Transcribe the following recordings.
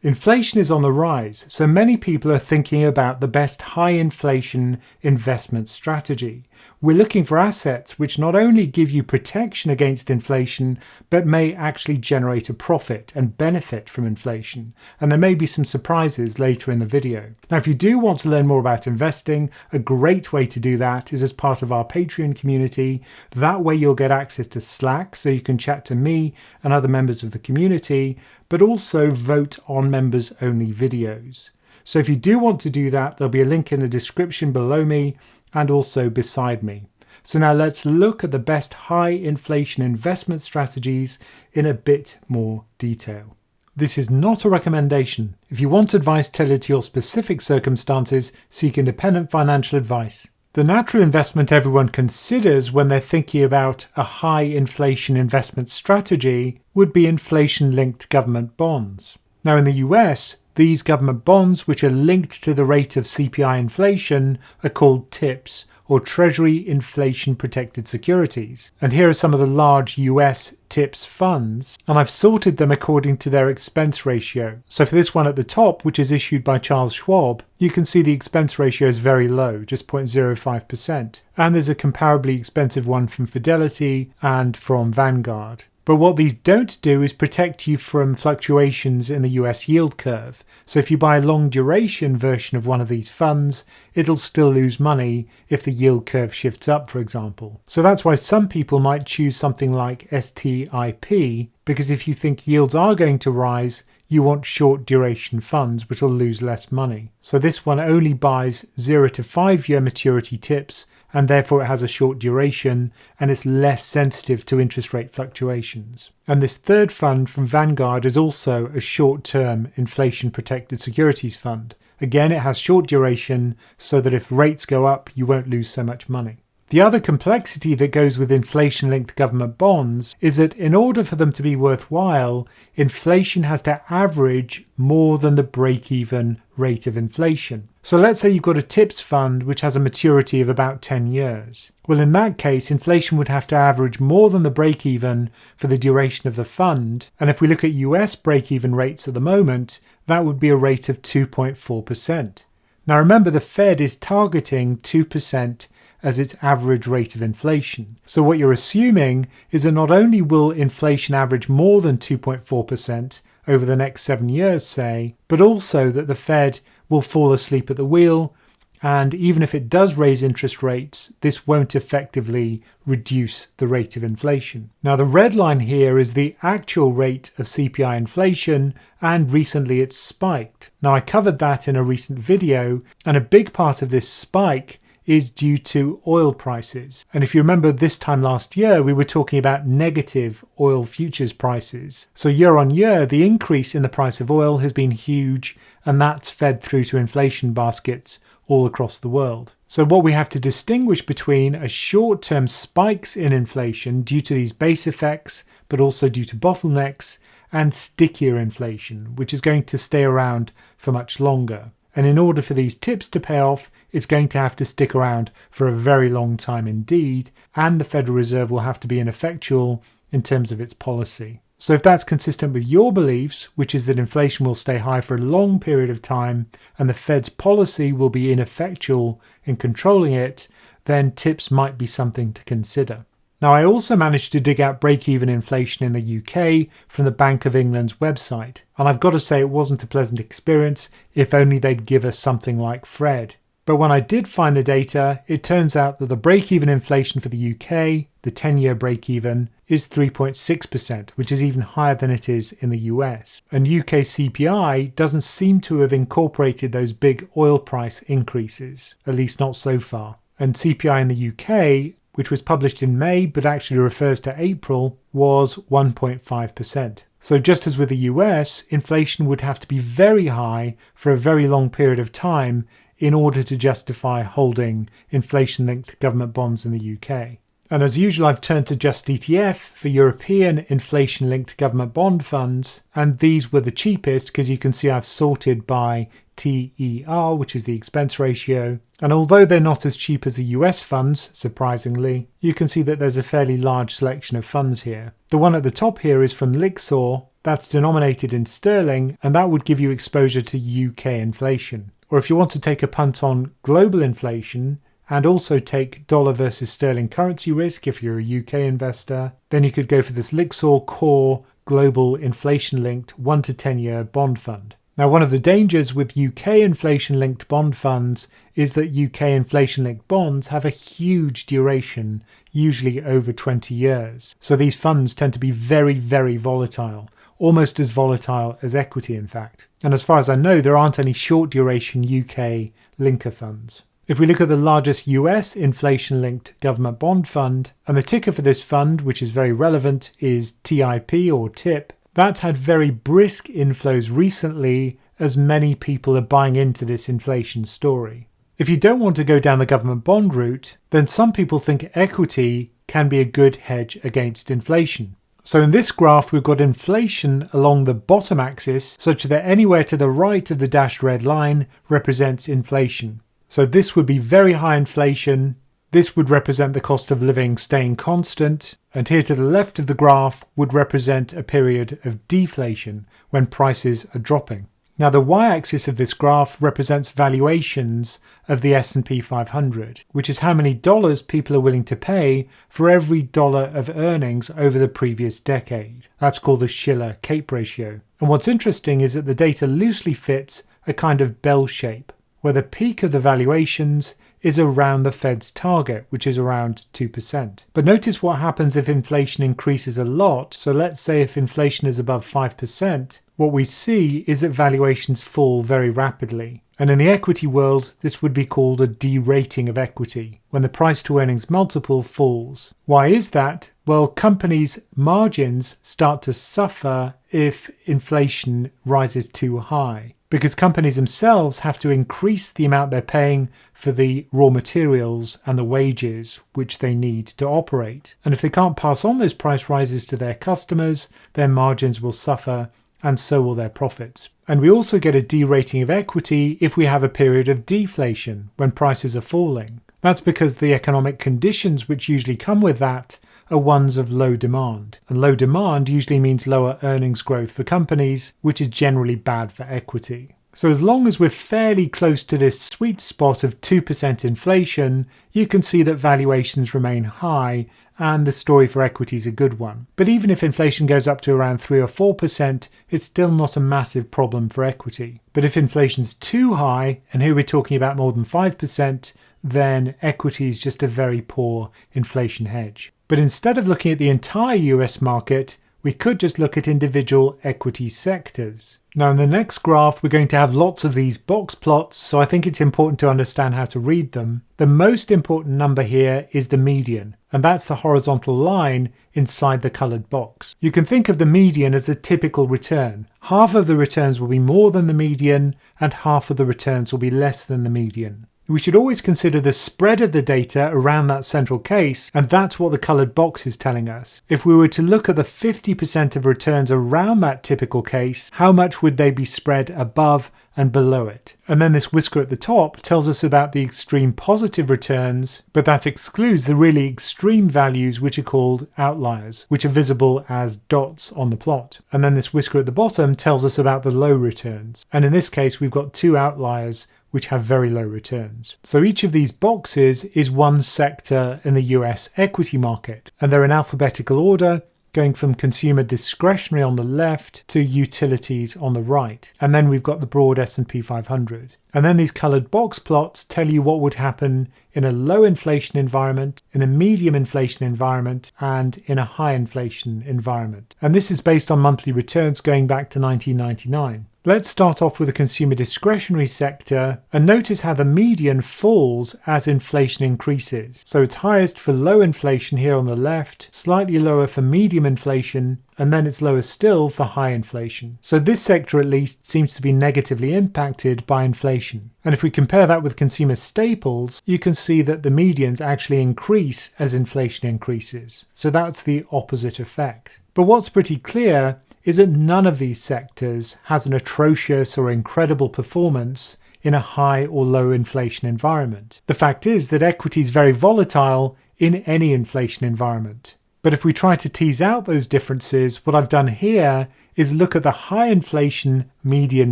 Inflation is on the rise, so many people are thinking about the best high inflation investment strategy. We're looking for assets which not only give you protection against inflation, but may actually generate a profit and benefit from inflation. And there may be some surprises later in the video. Now, if you do want to learn more about investing, a great way to do that is as part of our Patreon community. That way you'll get access to Slack, so you can chat to me and other members of the community, but also vote on members only videos. So if you do want to do that, there'll be a link in the description below me and also beside me. So now let's look at the best high inflation investment strategies in a bit more detail. This is not a recommendation. If you want advice tailored to your specific circumstances, seek independent financial advice. The natural investment everyone considers when they're thinking about a high inflation investment strategy would be inflation-linked government bonds. Now in the US, these government bonds, which are linked to the rate of CPI inflation, are called TIPS, or Treasury Inflation Protected Securities. And here are some of the large US TIPS funds, and I've sorted them according to their expense ratio. So for this one at the top, which is issued by Charles Schwab, you can see the expense ratio is very low, just 0.05%. And there's a comparably expensive one from Fidelity and from Vanguard. But what these don't do is protect you from fluctuations in the US yield curve. So if you buy a long duration version of one of these funds, it'll still lose money if the yield curve shifts up, for example. So that's why some people might choose something like STIP, because if you think yields are going to rise, you want short duration funds which will lose less money. So this one only buys 0 to 5 year maturity TIPS, and therefore it has a short duration and it's less sensitive to interest rate fluctuations. And this third fund from Vanguard is also a short-term inflation protected securities fund. Again, it has short duration so that if rates go up, you won't lose so much money. The other complexity that goes with inflation-linked government bonds is that in order for them to be worthwhile, inflation has to average more than the break-even rate of inflation. So let's say you've got a TIPS fund which has a maturity of about 10 years. Well, in that case, inflation would have to average more than the break-even for the duration of the fund. And if we look at US break-even rates at the moment, that would be a rate of 2.4%. Now remember, the Fed is targeting 2% as its average rate of inflation. So what you're assuming is that not only will inflation average more than 2.4% over the next 7 years, say, but also that the Fed will fall asleep at the wheel, and even if it does raise interest rates, this won't effectively reduce the rate of inflation. Now the red line here is the actual rate of CPI inflation, and recently it's spiked. Now I covered that in a recent video, and a big part of this spike is due to oil prices. And if you remember this time last year, we were talking about negative oil futures prices. So year on year, the increase in the price of oil has been huge, and that's fed through to inflation baskets all across the world. So what we have to distinguish between are short-term spikes in inflation due to these base effects, but also due to bottlenecks, and stickier inflation, which is going to stay around for much longer. And in order for these TIPS to pay off, it's going to have to stick around for a very long time indeed, and the Federal Reserve will have to be ineffectual in terms of its policy. So if that's consistent with your beliefs, which is that inflation will stay high for a long period of time and the Fed's policy will be ineffectual in controlling it, then TIPS might be something to consider. Now, I also managed to dig out break-even inflation in the UK from the Bank of England's website, and I've got to say it wasn't a pleasant experience, if only they'd give us something like Fred. But when I did find the data, it turns out that the break-even inflation for the UK, the 10-year break-even, is 3.6%, which is even higher than it is in the US. And UK CPI doesn't seem to have incorporated those big oil price increases, at least not so far. And CPI in the UK, which was published in May but actually refers to April, was 1.5%. So just as with the US, inflation would have to be very high for a very long period of time in order to justify holding inflation-linked government bonds in the UK. And as usual, I've turned to Just ETF for European inflation-linked government bond funds, and these were the cheapest because you can see I've sorted by TER, which is the expense ratio. And although they're not as cheap as the US funds, surprisingly, you can see that there's a fairly large selection of funds here. The one at the top here is from Lixor. that's denominated in sterling, and that would give you exposure to UK inflation. Or if you want to take a punt on global inflation and also take dollar versus sterling currency risk if you're a UK investor, then you could go for this Lixor Core Global Inflation-Linked 1 to 10-year bond fund. Now, one of the dangers with UK inflation-linked bond funds is that UK inflation-linked bonds have a huge duration, usually over 20 years. So these funds tend to be very, very volatile, almost as volatile as equity, in fact. And as far as I know, there aren't any short duration UK linker funds. If we look at the largest US inflation-linked government bond fund, and the ticker for this fund, which is very relevant, is TIP or TIP, that's had very brisk inflows recently as many people are buying into this inflation story. If you don't want to go down the government bond route, then some people think equity can be a good hedge against inflation. So in this graph, we've got inflation along the bottom axis such that anywhere to the right of the dashed red line represents inflation. So this would be very high inflation. This would represent the cost of living staying constant, and here to the left of the graph would represent a period of deflation when prices are dropping. Now the y-axis of this graph represents valuations of the S&P 500, which is how many dollars people are willing to pay for every dollar of earnings over the previous decade. That's called the Shiller-Cape ratio. And what's interesting is that the data loosely fits a kind of bell shape, where the peak of the valuations is around the Fed's target, which is around 2%. But notice what happens if inflation increases a lot. So let's say if inflation is above 5%, what we see is that valuations fall very rapidly. And in the equity world, this would be called a derating of equity, when the price to earnings multiple falls. Why is that? Well, companies' margins start to suffer if inflation rises too high, because companies themselves have to increase the amount they're paying for the raw materials and the wages which they need to operate. And if they can't pass on those price rises to their customers, their margins will suffer, and so will their profits. And we also get a derating of equity if we have a period of deflation when prices are falling. That's because the economic conditions which usually come with that are ones of low demand. And low demand usually means lower earnings growth for companies, which is generally bad for equity. So as long as we're fairly close to this sweet spot of 2% inflation, you can see that valuations remain high and the story for equity is a good one. But even if inflation goes up to around 3 or 4%, it's still not a massive problem for equity. But if inflation's too high, and here we're talking about more than 5%, then equity is just a very poor inflation hedge. But instead of looking at the entire US market, we could just look at individual equity sectors. Now in the next graph, we're going to have lots of these box plots, so I think it's important to understand how to read them. The most important number here is the median, and that's the horizontal line inside the colored box. You can think of the median as a typical return. Half of the returns will be more than the median, and half of the returns will be less than the median. We should always consider the spread of the data around that central case, and that's what the coloured box is telling us. If we were to look at the 50% of returns around that typical case, how much would they be spread above and below it? And then this whisker at the top tells us about the extreme positive returns, but that excludes the really extreme values which are called outliers, which are visible as dots on the plot. And then this whisker at the bottom tells us about the low returns. And in this case, we've got two outliers which have very low returns. So each of these boxes is one sector in the US equity market, and they're in alphabetical order, going from consumer discretionary on the left to utilities on the right. And then we've got the broad S&P 500. And then these coloured box plots tell you what would happen in a low inflation environment, in a medium inflation environment, and in a high inflation environment. And this is based on monthly returns going back to 1999. Let's start off with the consumer discretionary sector and notice how the median falls as inflation increases. So it's highest for low inflation here on the left, slightly lower for medium inflation, and then it's lower still for high inflation. So this sector at least seems to be negatively impacted by inflation. And if we compare that with consumer staples, you can see that the medians actually increase as inflation increases. So that's the opposite effect. But what's pretty clear is that none of these sectors has an atrocious or incredible performance in a high or low inflation environment. The fact is that equity is very volatile in any inflation environment. But if we try to tease out those differences, what I've done here is look at the high inflation median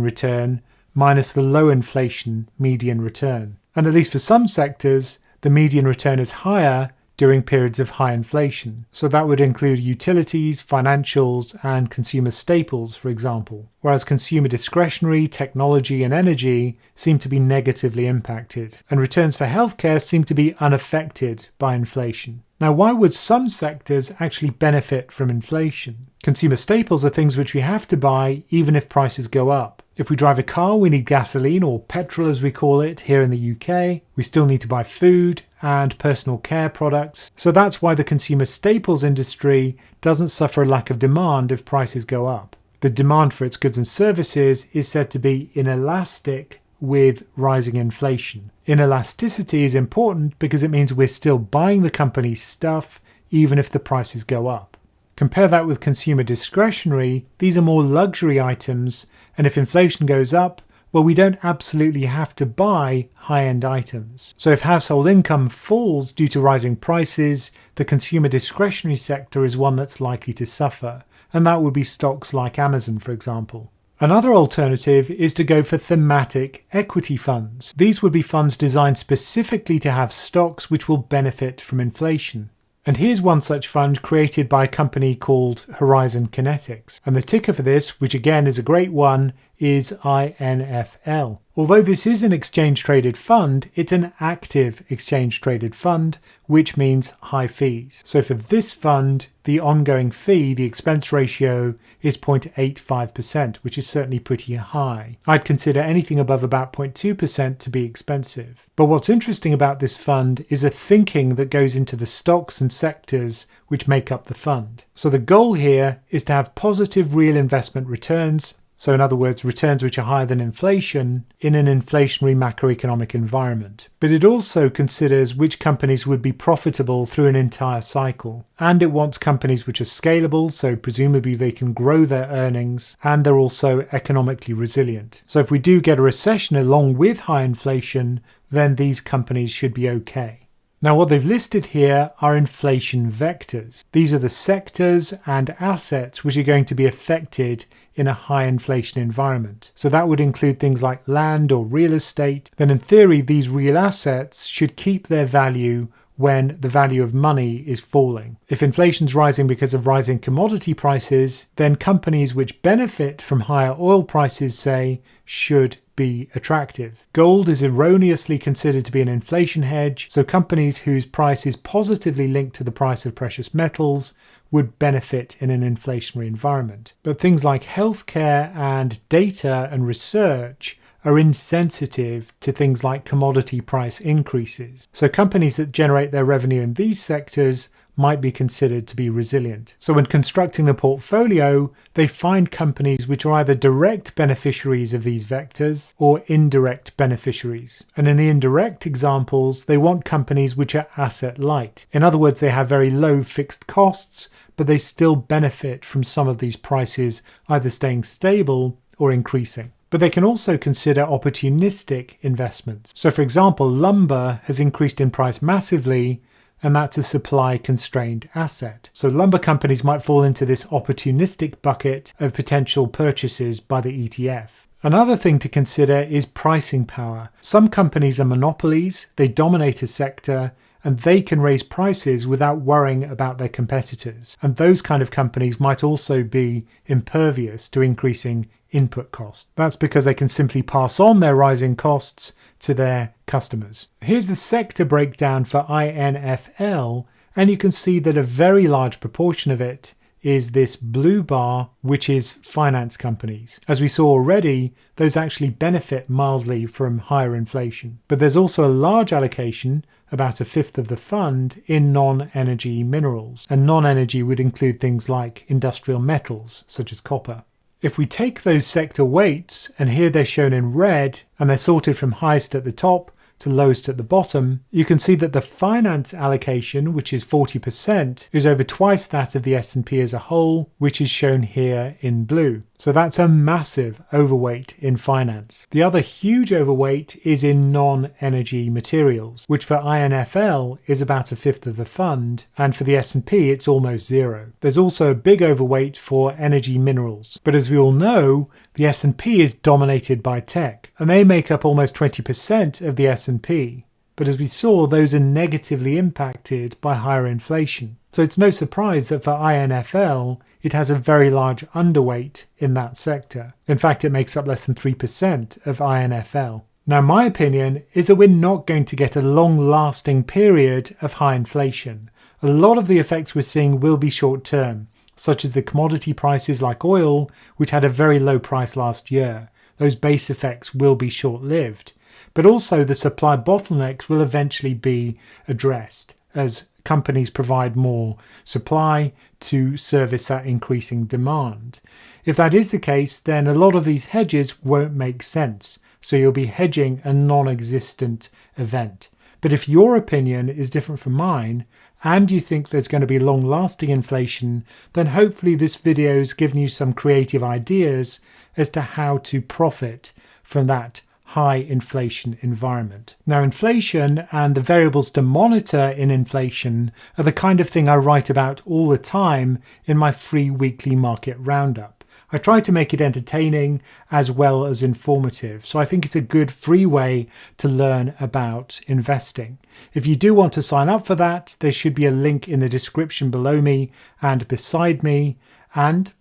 return minus the low inflation median return. And at least for some sectors, the median return is higher during periods of high inflation. So that would include utilities, financials, and consumer staples, for example, whereas consumer discretionary, technology, and energy seem to be negatively impacted, and returns for healthcare seem to be unaffected by inflation. Now, why would some sectors actually benefit from inflation? Consumer staples are things which we have to buy even if prices go up. If we drive a car, we need gasoline, or petrol as we call it here in the UK. We still need to buy food and personal care products. So that's why the consumer staples industry doesn't suffer a lack of demand if prices go up. The demand for its goods and services is said to be inelastic with rising inflation. Inelasticity is important because it means we're still buying the company's stuff even if the prices go up. Compare that with consumer discretionary. These are more luxury items, and if inflation goes up, well, we don't absolutely have to buy high-end items. So if household income falls due to rising prices, the consumer discretionary sector is one that's likely to suffer, and that would be stocks like Amazon, for example. Another alternative is to go for thematic equity funds. These would be funds designed specifically to have stocks which will benefit from inflation. And here's one such fund created by a company called Horizon Kinetics. And the ticker for this, which again is a great one, is INFL. Although this is an exchange-traded fund, it's an active exchange-traded fund, which means high fees. So for this fund, the ongoing fee, the expense ratio, is 0.85%, which is certainly pretty high. I'd consider anything above about 0.2% to be expensive. But what's interesting about this fund is a thinking that goes into the stocks and sectors which make up the fund. So the goal here is to have positive real investment returns. So in other words, returns which are higher than inflation in an inflationary macroeconomic environment. But it also considers which companies would be profitable through an entire cycle. And it wants companies which are scalable, so presumably they can grow their earnings, and they're also economically resilient. So if we do get a recession along with high inflation, then these companies should be okay. Now what they've listed here are inflation vectors. These are the sectors and assets which are going to be affected in a high inflation environment. So that would include things like land or real estate. Then in theory, these real assets should keep their value when the value of money is falling. If inflation's rising because of rising commodity prices, then companies which benefit from higher oil prices, say, should be attractive. Gold is erroneously considered to be an inflation hedge, so companies whose price is positively linked to the price of precious metals would benefit in an inflationary environment. But things like healthcare and data and research are insensitive to things like commodity price increases. So companies that generate their revenue in these sectors might be considered to be resilient. So when constructing the portfolio, they find companies which are either direct beneficiaries of these vectors or indirect beneficiaries. And in the indirect examples, they want companies which are asset light. In other words, they have very low fixed costs, but they still benefit from some of these prices either staying stable or increasing. But they can also consider opportunistic investments. So for example, lumber has increased in price massively, and that's a supply-constrained asset. So lumber companies might fall into this opportunistic bucket of potential purchases by the ETF. Another thing to consider is pricing power. Some companies are monopolies, they dominate a sector, and they can raise prices without worrying about their competitors. And those kind of companies might also be impervious to increasing input costs. That's because they can simply pass on their rising costs to their customers. Here's the sector breakdown for INFL, and you can see that a very large proportion of it is this blue bar, which is finance companies. As we saw already, those actually benefit mildly from higher inflation. But there's also a large allocation, about a fifth of the fund, in non-energy minerals. And non-energy would include things like industrial metals, such as copper. If we take those sector weights, and here they're shown in red, and they're sorted from highest at the top to lowest at the bottom, you can see that the finance allocation, which is 40%, is over twice that of the S&P as a whole, which is shown here in blue. So that's a massive overweight in finance. The other huge overweight is in non-energy materials, which for INFL is about a fifth of the fund, and for the S&P it's almost zero. There's also a big overweight for energy minerals. But as we all know, the S&P is dominated by tech, and they make up almost 20% of the S&P. But as we saw, those are negatively impacted by higher inflation. So it's no surprise that for INFL, it has a very large underweight in that sector. In fact, it makes up less than 3% of INFL. Now, my opinion is that we're not going to get a long-lasting period of high inflation. A lot of the effects we're seeing will be short-term, such as the commodity prices like oil, which had a very low price last year. Those base effects will be short-lived. But also the supply bottlenecks will eventually be addressed as companies provide more supply to service that increasing demand. If that is the case, then a lot of these hedges won't make sense. So you'll be hedging a non-existent event. But if your opinion is different from mine, and you think there's going to be long-lasting inflation, then hopefully this video has given you some creative ideas as to how to profit from that high inflation environment. Now, inflation and the variables to monitor in inflation are the kind of thing I write about all the time in my free weekly market roundup. I try to make it entertaining as well as informative, so I think it's a good free way to learn about investing. If you do want to sign up for that, there should be a link in the description below me and beside me. And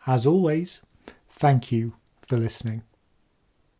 as always, thank you for listening.